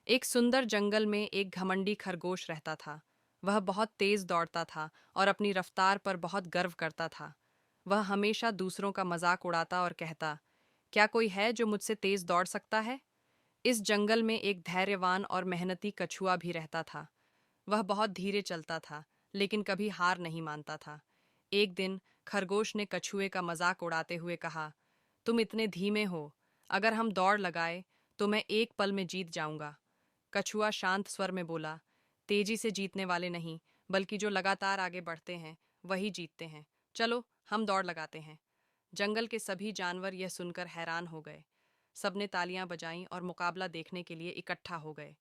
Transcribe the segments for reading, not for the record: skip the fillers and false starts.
एक सुंदर जंगल में एक घमंडी खरगोश रहता था। वह बहुत तेज दौड़ता था और अपनी रफ्तार पर बहुत गर्व करता था। वह हमेशा दूसरों का मजाक उड़ाता और कहता, क्या कोई है जो मुझसे तेज दौड़ सकता है? इस जंगल में एक धैर्यवान और मेहनती कछुआ भी रहता था। वह बहुत धीरे चलता था, लेकिन कभी हार नहीं मानता था। एक दिन खरगोश ने कछुए का मजाक उड़ाते हुए कहा, तुम इतने धीमे हो, अगर हम दौड़ लगाए तो मैं एक पल में जीत जाऊंगा। कछुआ शांत स्वर में बोला, तेजी से जीतने वाले नहीं, बल्कि जो लगातार आगे बढ़ते हैं वही जीतते हैं। चलो हम दौड़ लगाते हैं। जंगल के सभी जानवर यह सुनकर हैरान हो गए। सबने तालियां बजाईं और मुकाबला देखने के लिए इकट्ठा हो गए।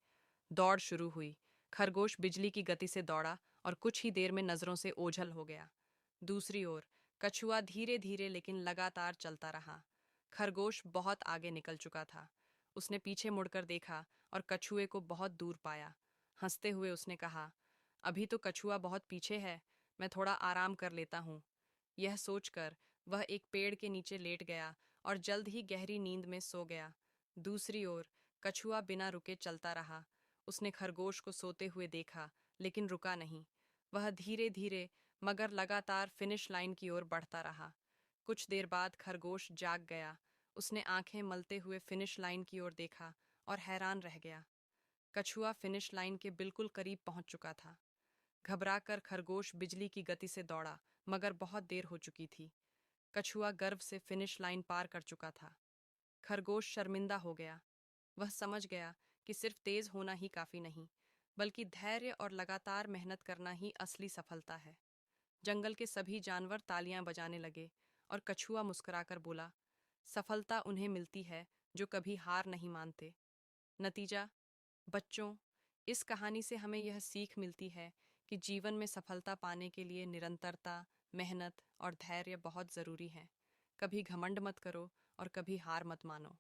दौड़ शुरू हुई। खरगोश बिजली की गति से दौड़ा और कुछ ही देर में नजरों से ओझल हो गया। दूसरी ओर कछुआ धीरे धीरे लेकिन लगातार चलता रहा। खरगोश बहुत आगे निकल चुका था। उसने पीछे मुड़कर देखा और कछुए को बहुत दूर पाया। हंसते हुए उसने कहा, अभी तो कछुआ बहुत पीछे है, मैं थोड़ा आराम कर लेता हूँ। यह सोचकर वह एक पेड़ के नीचे लेट गया और जल्द ही गहरी नींद में सो गया। दूसरी ओर कछुआ बिना रुके चलता रहा। उसने खरगोश को सोते हुए देखा, लेकिन रुका नहीं। वह धीरे धीरे मगर लगातार फिनिश लाइन की ओर बढ़ता रहा। कुछ देर बाद खरगोश जाग गया। उसने आंखें मलते हुए फिनिश लाइन की ओर देखा और हैरान रह गया। कछुआ फिनिश लाइन के बिल्कुल करीब पहुंच चुका था। घबराकर खरगोश बिजली की गति से दौड़ा, मगर बहुत देर हो चुकी थी। कछुआ गर्व से फिनिश लाइन पार कर चुका था। खरगोश शर्मिंदा हो गया। वह समझ गया कि सिर्फ तेज होना ही काफी नहीं, बल्कि धैर्य और लगातार मेहनत करना ही असली सफलता है। जंगल के सभी जानवर तालियां बजाने लगे और कछुआ मुस्कुराकर बोला, सफलता उन्हें मिलती है जो कभी हार नहीं मानते। नतीजा, बच्चों, इस कहानी से हमें यह सीख मिलती है कि जीवन में सफलता पाने के लिए निरंतरता, मेहनत और धैर्य बहुत जरूरी है। कभी घमंड मत करो और कभी हार मत मानो।